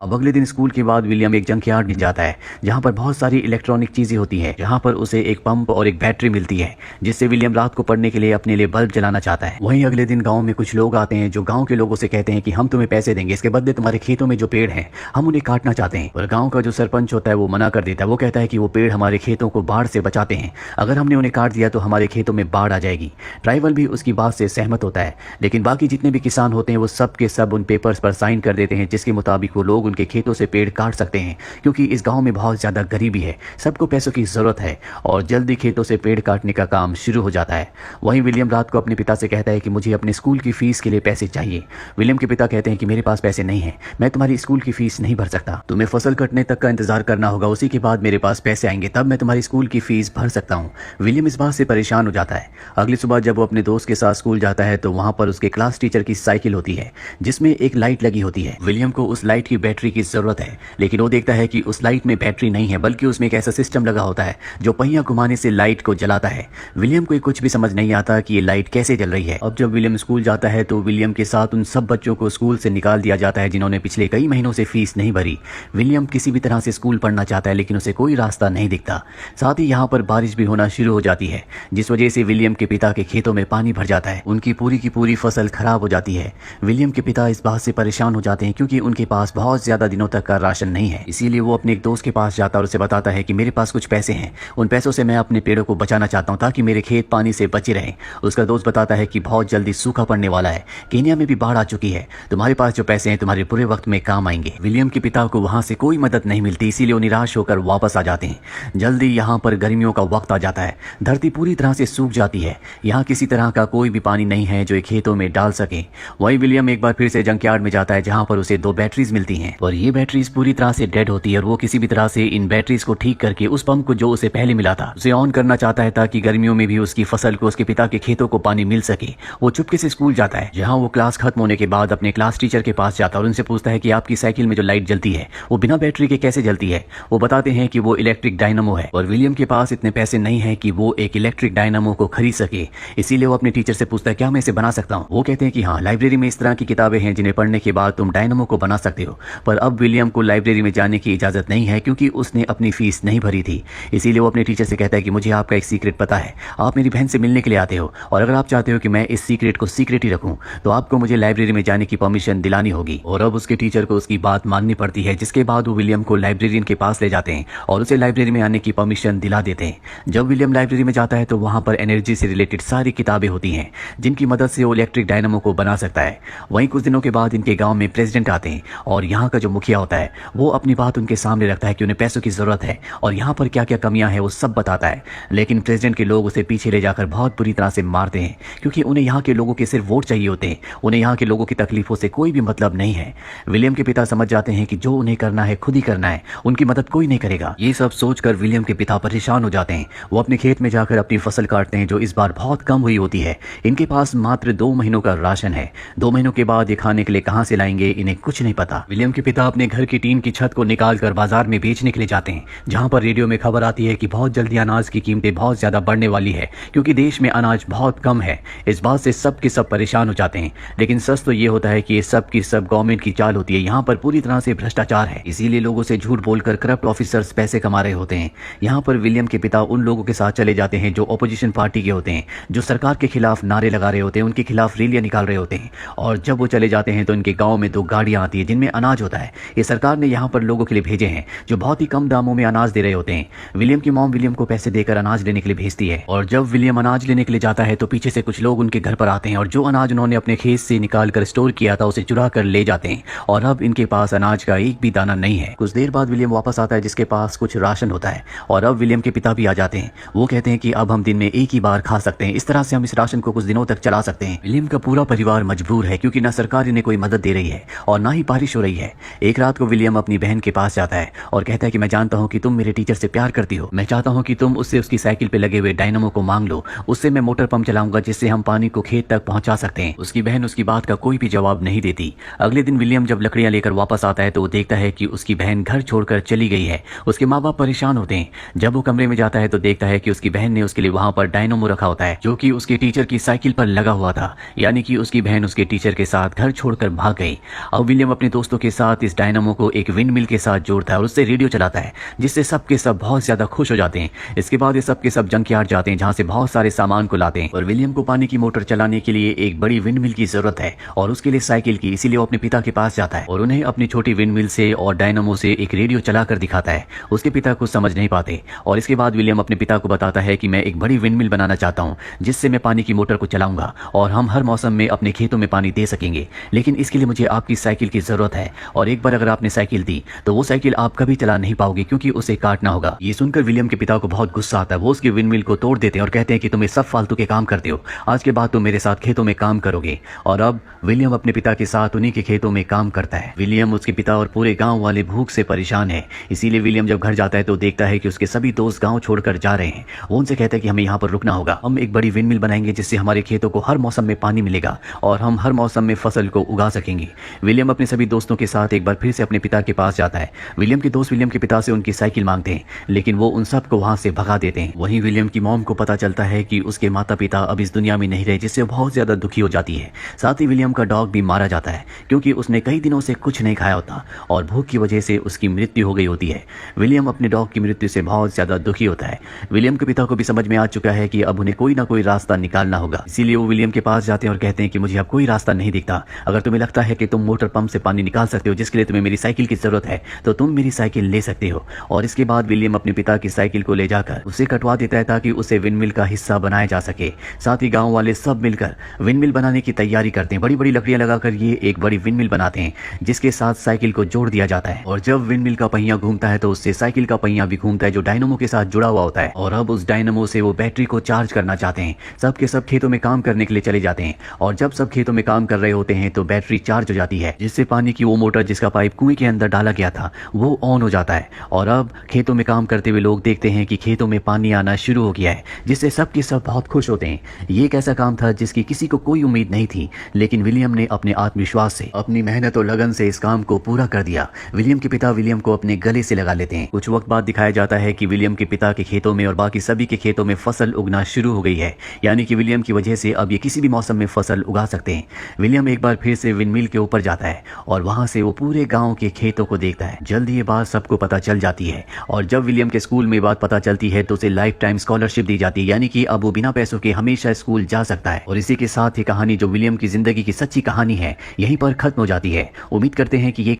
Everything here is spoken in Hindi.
अब अगले दिन स्कूल के बाद विलियम एक जंकयार्ड में जाता है जहाँ पर बहुत सारी इलेक्ट्रॉनिक चीजें होती है, जहाँ पर उसे एक पंप और एक बैटरी मिलती है जिससे विलियम रात को पढ़ने के लिए अपने लिए बल्ब जलाना चाहता है। वहीं अगले दिन गाँव में कुछ लोग आते हैं जो गाँव के लोगों से कहते हैं कि हम तुम्हें पैसे देंगे, इसके बदले तुम्हारे खेतों में जो पेड़ है हम उन्हें काटना चाहते हैं। और गाँव का जो सरपंच होता है वो मना कर देता है। वो कहता है कि वो पेड़ हमारे खेतों को बाढ़ से बचाते हैं, अगर हमने उन्हें काट दिया तो हमारे खेतों में बाढ़ आ जाएगी। ट्राइबल भी उसकी बात से सहमत होता है, लेकिन बाकी जितने भी किसान होते हैं वो सब के सब उन पेपर्स पर साइन कर देते हैं जिसके मुताबिक वो लोग उनके खेतों से पेड़ काट सकते हैं, क्योंकि इस गांव में बहुत ज्यादा गरीबी है, सबको पैसों की जरूरत है और जल्दी खेतों से पेड़ काटने का काम शुरू हो जाता है। वहीं विलियम रात को अपने पिता से कहता है कि मुझे अपने स्कूल की फीस के लिए पैसे चाहिए। विलियम के पिता कहते हैं कि मेरे पास पैसे नहीं है, मैं तुम्हारी स्कूल की फीस नहीं भर सकता, तुम्हें फसल कटने तक का इंतजार करना होगा, उसी के बाद मेरे पास पैसे आएंगे, तब मैं तुम्हारी स्कूल की फीस भर सकता हूँ। विलियम इस बात से परेशान हो जाता है। अगली सुबह जब वो अपने दोस्त के साथ स्कूल जाता है तो वहां पर उसके क्लास टीचर की साइकिल होती है जिसमें एक लाइट लगी होती है। विलियम को उस लाइट की बैटरी की जरूरत है, लेकिन वो देखता है कि उस लाइट में बैटरी नहीं है, बल्कि उसमें एक ऐसा सिस्टम लगा होता है जो पहिया घुमाने से लाइट को जलाता है। विलियम को कुछ भी समझ नहीं आता कि ये लाइट कैसे जल रही है। अब जब विलियम स्कूल जाता है तो विलियम के साथ उन सब बच्चों को स्कूल से निकाल दिया जाता है जिन्होंने पिछले कई महीनों से फीस नहीं भरी। विलियम किसी भी तरह से स्कूल पढ़ना चाहता है, लेकिन उसे कोई रास्ता नहीं दिखता। साथ ही यहाँ पर बारिश भी होना शुरू हो जाती है, जिस वजह से विलियम के पिता के खेतों में पानी भर जाता है, उनकी पूरी की पूरी फसल खराब हो जाती है। विलियम के पिता इस बात से परेशान हो जाते हैं क्योंकि उनके पास बहुत ज्यादा दिनों तक का राशन नहीं है। इसीलिए वो अपने एक दोस्त के पास जाता है और उसे बताता है कि मेरे पास कुछ पैसे हैं, उन पैसों से मैं अपने पेड़ों को बचाना चाहता हूँ ताकि मेरे खेत पानी से बचे रहें। उसका दोस्त बताता है कि बहुत जल्दी सूखा पड़ने वाला है, केन्या में भी बाढ़ आ चुकी है, तुम्हारे पास जो पैसे हैं तुम्हारे बुरे वक्त में काम आएंगे। विलियम के पिता को वहां से कोई मदद नहीं मिलती, इसीलिए वो निराश होकर वापस आ जाते हैं। जल्दी यहाँ पर गर्मियों का वक्त आ जाता है, धरती पूरी तरह से सूख जाती है, यहाँ किसी तरह का कोई भी पानी नहीं है जो खेतों में डाल सके। वही विलियम एक बार फिर से जंकयार्ड में जाता है जहाँ पर उसे 2 बैटरीज मिलती हैं और ये बैटरीज पूरी तरह से डेड होती है और वो किसी भी तरह से इन बैटरीज को ठीक करके उस पंप को जो उसे पहले मिला था उसे ऑन करना चाहता है ताकि गर्मियों में भी उसकी फसल को, उसके पिता के खेतों को पानी मिल सके। वो चुपके से स्कूल जाता है, जहाँ वो क्लास खत्म होने के बाद अपने क्लास टीचर के पास जाता है और उनसे पूछता है कि आपकी साइकिल में जो लाइट जलती है वो बिना बैटरी के कैसे जलती है। वो बताते हैं कि वो इलेक्ट्रिक डायनामो है और विलियम के पास इतने पैसे नहीं है कि वो एक इलेक्ट्रिक डायनामो को खरीद सके, इसीलिए वो अपने टीचर से पूछता है क्या मैं इसे बना सकता हूँ। वो कहते हैं कि हाँ, लाइब्रेरी में इस तरह की किताबें हैं जिन्हें पढ़ने के बाद तुम डायनामो को बना सकते हो। पर अब विलियम को लाइब्रेरी में जाने की इजाजत नहीं है क्योंकि उसने अपनी फीस नहीं भरी थी। इसीलिए वो अपने टीचर से कहता है कि मुझे आपका एक सीक्रेट पता है, आप मेरी बहन से मिलने के लिए आते हो और अगर आप चाहते हो कि मैं इस सीक्रेट को सीक्रेट ही रखूं तो आपको मुझे लाइब्रेरी में जाने की परमिशन दिलानी होगी। और अब उसके टीचर को उसकी बात माननी पड़ती है, जिसके बाद वो विलियम को लाइब्रेरियन के पास ले जाते हैं और उसे लाइब्रेरी में आने की परमिशन दिला देते हैं। जब विलियम लाइब्रेरी में जाता है तो वहां पर एनर्जी से रिलेटेड सारी किताबें होती हैं जिनकी मदद से वो इलेक्ट्रिक डायनामो को बना सकता है। वहीं कुछ दिनों के बाद इनके गांव में प्रेसिडेंट आते हैं और यहाँ का जो मुखिया होता है वो अपनी बात उनके सामने रखता है कि उन्हें पैसों की जरूरत है और यहाँ पर क्या क्या कमियां हैं वो सब बताता है। लेकिन प्रेसिडेंट के लोग उसे पीछे ले जाकर बहुत बुरी तरह से मारते हैं क्योंकि उन्हें यहाँ के लोगों के सिर्फ वोट चाहिए होते हैं, उन्हें यहाँ के लोगों की तकलीफों से कोई भी मतलब नहीं है। विलियम के पिता समझ जाते हैं कि जो उन्हें करना है खुद ही करना है, उनकी मदद कोई नहीं करेगा। ये सब सोचकर विलियम के पिता परेशान हो जाते हैं। वो अपने खेत में जाकर अपनी फसल काटते हैं जो इस बार बहुत कम हुई होती है। इनके पास मात्र 2 महीनों का राशन है। 2 महीनों के बाद ये खाने के लिए कहां से लाएंगे इन्हें कुछ नहीं पता। विलियम के पिता अपने घर की टीन की छत को निकालकर बाजार में बेचने के लिए जाते हैं, जहां पर रेडियो में खबर आती है कि बहुत जल्दी अनाज की कीमतें बहुत ज्यादा बढ़ने वाली है क्योंकि देश में अनाज बहुत कम है। इस बात से सब के सब परेशान हो जाते हैं, लेकिन सच तो ये होता है कि ये सब की सब गवर्नमेंट की चाल होती है। यहाँ पर पूरी तरह से भ्रष्टाचार है, इसीलिए लोगों से झूठ बोलकर करप्ट ऑफिसर्स पैसे कमा रहे होते हैं। यहाँ पर विलियम के पिता उन लोगों के साथ चले जाते हैं जो ऑपोजिशन पार्टी के होते हैं, जो सरकार के खिलाफ नारे लगा रहे होते हैं, उनके खिलाफ रैलियां निकाल रहे होते हैं। और जब वो चले जाते हैं तो इनके गाँव में 2 गाड़ियां आती है जिनमें अनाज होता है। ये सरकार ने यहाँ पर लोगों के लिए भेजे हैं जो बहुत ही कम दामों में अनाज दे रहे होते हैं। विलियम की मॉम विलियम को पैसे देकर अनाज लेने के लिए भेजती है और जब विलियम अनाज लेने के लिए जाता है तो पीछे से कुछ लोग उनके घर पर आते हैं और जो अनाज उन्होंने अपने खेत से निकाल कर स्टोर किया था उसे चुरा कर ले जाते हैं और अब इनके पास अनाज का एक भी दाना नहीं है। कुछ देर बाद विलियम वापस आता है जिसके पास कुछ राशन होता है और अब विलियम के पिता भी आ जाते हैं। वो कहते हैं कि अब हम दिन में एक ही बार खा सकते हैं, इस तरह से हम इस राशन को कुछ दिनों तक चला सकते हैं। विलियम का पूरा परिवार मजबूर है क्योंकि ना सरकार इन्हें कोई मदद दे रही है और ना ही बारिश हो रही है। एक रात को विलियम अपनी बहन के पास जाता है और कहता है कि मैं जानता हूँ कि तुम मेरे टीचर से प्यार करती हो, मैं चाहता हूँ कि तुम उससे उसकी साइकिल पे लगे हुए डायनामो को मांग लो, उससे मैं मोटर पंप चलाऊंगा जिससे हम पानी को खेत तक पहुंचा सकते हैं। उसकी बहन उसकी बात का कोई भी जवाब नहीं देती। अगले दिन विलियम जब लकड़ियां लेकर वापस आता है तो वो देखता है कि उसकी बहन घर छोड़कर चली गई है। उसके माँ बाप परेशान होते हैं। जब वो कमरे में जाता है तो देखता है कि उसकी बहन ने उसके लिए वहां पर डायनामो रखा होता है जो कि उसके टीचर की साइकिल पर लगा हुआ था, यानी कि उसकी बहन उसके टीचर के साथ घर छोड़कर भाग गई। अब विलियम अपने दोस्तों के साथ साथ इस डायनामो को एक विंड मिल के साथ जोड़ता है और उससे रेडियो चलाता है, जिससे सब के सब बहुत ज्यादा खुश हो जाते हैं। इसके बाद ये सब के सब जंकयार्ड जाते हैं, जहाँ से बहुत सारे सामान को लाते हैं। और विलियम को पानी की मोटर चलाने के लिए एक बड़ी विंड मिल की जरूरत है और उसके लिए साइकिल की, इसीलिए वो अपने पिता के पास जाता है और उन्हें अपनी छोटी विंड मिल से और डायनामो से एक रेडियो चला कर दिखाता है। उसके पिता कुछ समझ नहीं पाते और इसके बाद विलियम अपने पिता को बताता है कि मैं एक बड़ी विंड मिल बनाना चाहता हूँ, जिससे मैं पानी की मोटर को चलाऊंगा और हम हर मौसम में अपने खेतों में पानी दे सकेंगे। लेकिन इसके लिए मुझे आपकी साइकिल की जरूरत है और एक बार अगर आपने साइकिल दी तो वो साइकिल आप कभी चला नहीं पाओगे, क्योंकि उसे काटना होगा। ये सुनकर विलियम के पिता को बहुत गुस्सा आता है। वो उसकी विंड मिल को तोड़ देते हैं और कहते हैं कि तुम ये सब फालतू के काम करते हो, आज के बाद तुम मेरे साथ खेतों में काम करोगे। और अब विलियम अपने पिता के साथ उन्हीं के खेतों में काम करता है। विलियम, उसके पिता और पूरे गांव वाले भूख से परेशान है, इसीलिए विलियम जब घर जाता है तो देखता है कि उसके सभी दोस्त गांव छोड़कर जा रहे हैं। वो उनसे कहता है कि हमें यहाँ पर रुकना होगा, हम एक बड़ी विंड मिल बनाएंगे जिससे हमारे खेतों को हर मौसम में पानी मिलेगा और हम हर मौसम में फसल को उगा सकेंगे। विलियम अपने सभी दोस्तों के साथ एक बार फिर से अपने पिता के पास जाता है। विलियम के दोस्त विलियम के पिता से उनकी साइकिल मांगते हैं, लेकिन वो उन सबको वहां से भगा देते हैं। वहीं विलियम की मॉम को पता चलता है कि उसके माता पिता अब इस दुनिया में नहीं रहे, जिससे बहुत ज्यादा दुखी हो जाती है। साथ ही विलियम का डॉग भी मारा जाता है, क्योंकि उसने कई दिनों से कुछ नहीं खाया होता और भूख की वजह से उसकी मृत्यु हो गई होती है। विलियम अपने डॉग की मृत्यु से बहुत ज्यादा दुखी होता है। विलियम के पिता को भी समझ में आ चुका है कि अब उन्हें कोई ना कोई रास्ता निकालना होगा, इसीलिए वो विलियम के पास जाते हैं और कहते हैं कि मुझे अब कोई रास्ता नहीं दिखता। अगर तुम्हें लगता है कि तुम मोटर पंप से पानी निकाल सकते हो, जिसके लिए तुम्हें मेरी साइकिल की जरूरत है, तो तुम मेरी साइकिल ले सकते हो। और इसके बाद विलियम अपने पिता की साइकिल को ले जाकर उसे कटवा देता है ताकि उसे विंडमिल का हिस्सा बनाया जा सके। साथ ही गांव वाले सब मिलकर विंडमिल बनाने की तैयारी करते हैं। बड़ी बड़ी लकड़ियां लगाकर ये एक बड़ी विंडमिल बनाते हैं, जिसके साथ साइकिल को जोड़ दिया जाता है। और जब विंडमिल का पहिया घूमता है तो उससे साइकिल का पहिया भी घूमता है, जो डायनामो के साथ जुड़ा हुआ होता है। और अब उस डायनामो से वो बैटरी को चार्ज करना चाहते हैं। सब के सब खेतों में काम करने के लिए चले जाते हैं और जब सब खेतों में काम कर रहे होते हैं तो बैटरी चार्ज हो जाती है, जिससे पानी की वो मोटर जिसका पाइप कुएं के अंदर डाला गया था वो ऑन हो जाता है। और अब खेतों में काम करते हुए लोग देखते हैं कि खेतों में पानी आना शुरू हो गया है, जिससे सब के सब बहुत खुश होते हैं। ये एक ऐसा काम था जिसकी किसी को कोई उम्मीद नहीं थी, लेकिन विलियम ने अपने आत्मविश्वास से, अपनी मेहनत और लगन से इस काम को पूरा कर दिया। विलियम के पिता विलियम को अपने गले से लगा लेते हैं। कुछ वक्त बाद दिखाया जाता है कि विलियम के पिता के खेतों में और बाकी सभी के खेतों में फसल उगना शुरू हो गई है, यानी कि विलियम की वजह से अब ये किसी भी मौसम में फसल उगा सकते हैं। विलियम एक बार फिर से विंडमिल के ऊपर जाता है और वहां से वो पूरे गांव के खेतों को देखता है। जल्दी ये बात सबको पता चल जाती है और जब विलियम के स्कूल में बात पता चलती है तो उसे लाइफ टाइम स्कॉलरशिप दी जाती है, यानी कि अब वो बिना पैसों के हमेशा स्कूल जा सकता है। और इसी के साथ ये कहानी, जो विलियम की जिंदगी की सच्ची कहानी है, यहीं पर खत्म हो जाती है। उम्मीद करते हैं कि ये